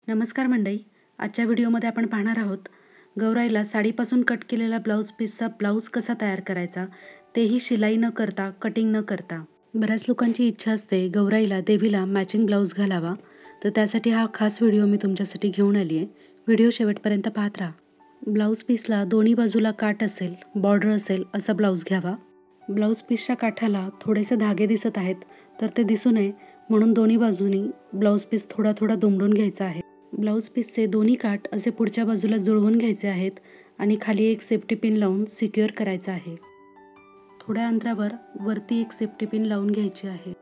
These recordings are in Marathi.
नमस्कार मंडळी, आजच्या व्हिडिओमध्ये आपण पाहणार आहोत गौराईला साडीपासून कट केलेला ब्लाऊज पीसचा ब्लाऊज कसा तयार करायचा, तेही शिलाई न करता, कटिंग न करता. बऱ्याच लोकांची इच्छा असते गौराईला देवीला मॅचिंग ब्लाऊज घालावा, तर त्यासाठी हा खास व्हिडिओ मी तुमच्यासाठी घेऊन आली आहे. व्हिडिओ शेवटपर्यंत पाहत राहा. ब्लाऊज पीसला दोन्ही बाजूला काठ असेल, बॉर्डर असेल असा ब्लाऊज घ्यावा. ब्लाऊज पीसच्या काठाला थोडेसे धागे दिसत आहेत, तर ते दिसू नये म्हणून दोन्ही बाजूनी ब्लाऊज पीस थोडा थोडा दुमडून घ्यायचा आहे. ब्लाऊज पीसचे दोन्ही काठ असे पुढच्या बाजूला जुळवून घ्यायचे आहेत आणि खाली एक सेफ्टी पिन लावून सिक्युअर करायचं आहे. थोड्या अंतरावर वरती एक सेफ्टी पिन लावून घ्यायची आहे.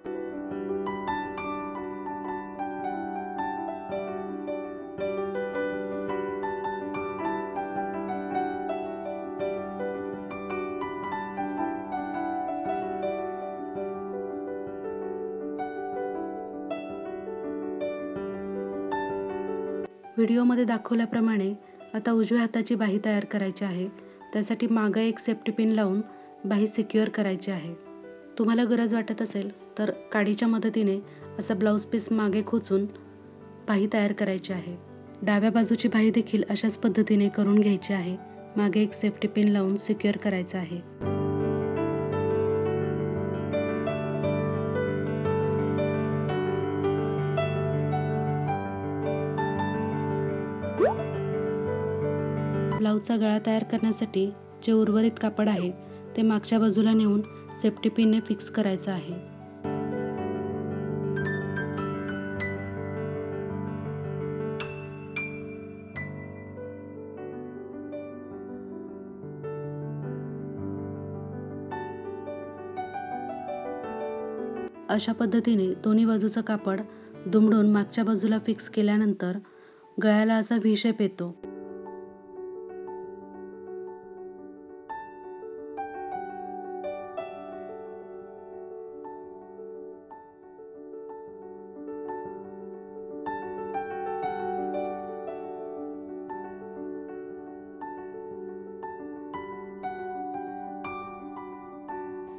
व्हिडिओमध्ये दाखवल्याप्रमाणे आता उजव्या हाताची बाही तयार करायची आहे. त्यासाठी मागं एक सेफ्टी पिन लावून बाही सिक्युअर करायची आहे. तुम्हाला गरज वाटत असेल तर काडीच्या मदतीने असा ब्लाऊज पीस मागे खोचून बाही तयार करायची आहे. डाव्या बाजूची बाही देखील अशाच पद्धतीने करून घ्यायची आहे. मागे एक सेफ्टी पिन लावून सिक्युअर करायचं आहे. ब्लाऊजचा गळा तयार करण्यासाठी जे उर्वरित कापड आहे ते मागच्या बाजूला नेऊन सेफ्टी पिनने फिक्स करायचं आहे. अशा पद्धतीने दोन्ही बाजूचं कापड दुमडून मागच्या बाजूला फिक्स केल्यानंतर गळ्याला असा व्ही शेप येतो.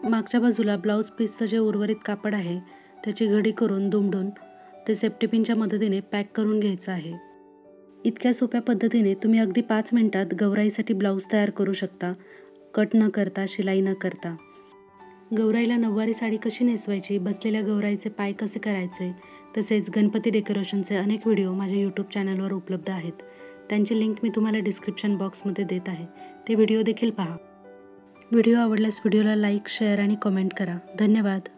मागच्या बाजूला ब्लाऊज पीसचं जे उर्वरित कापड आहे त्याची घडी करून दुमडून ते सेफ्टी पिनच्या मदतीने पॅक करून घ्यायचं आहे. इतक्या सोप्या पद्धतीने तुम्ही अगदी 5 मिनिटात गौराईसाठी ब्लाऊज तयार करू शकता, कट न करता, शिलाई न करता. गौराईला नऊवारी साडी कशी नेसवायची, बसलेल्या गौराईचे पाय कसे करायचे, तसेच गणपती डेकोरेशनचे अनेक व्हिडिओ माझ्या यूट्यूब चॅनलवर उपलब्ध आहेत. त्यांची लिंक मी तुम्हाला डिस्क्रिप्शन बॉक्समध्ये देत आहे. ते व्हिडिओ देखील पहा. व्हिडिओ आवडल्यास व्हिडिओला लाईक, शेअर आणि कमेंट करा. धन्यवाद.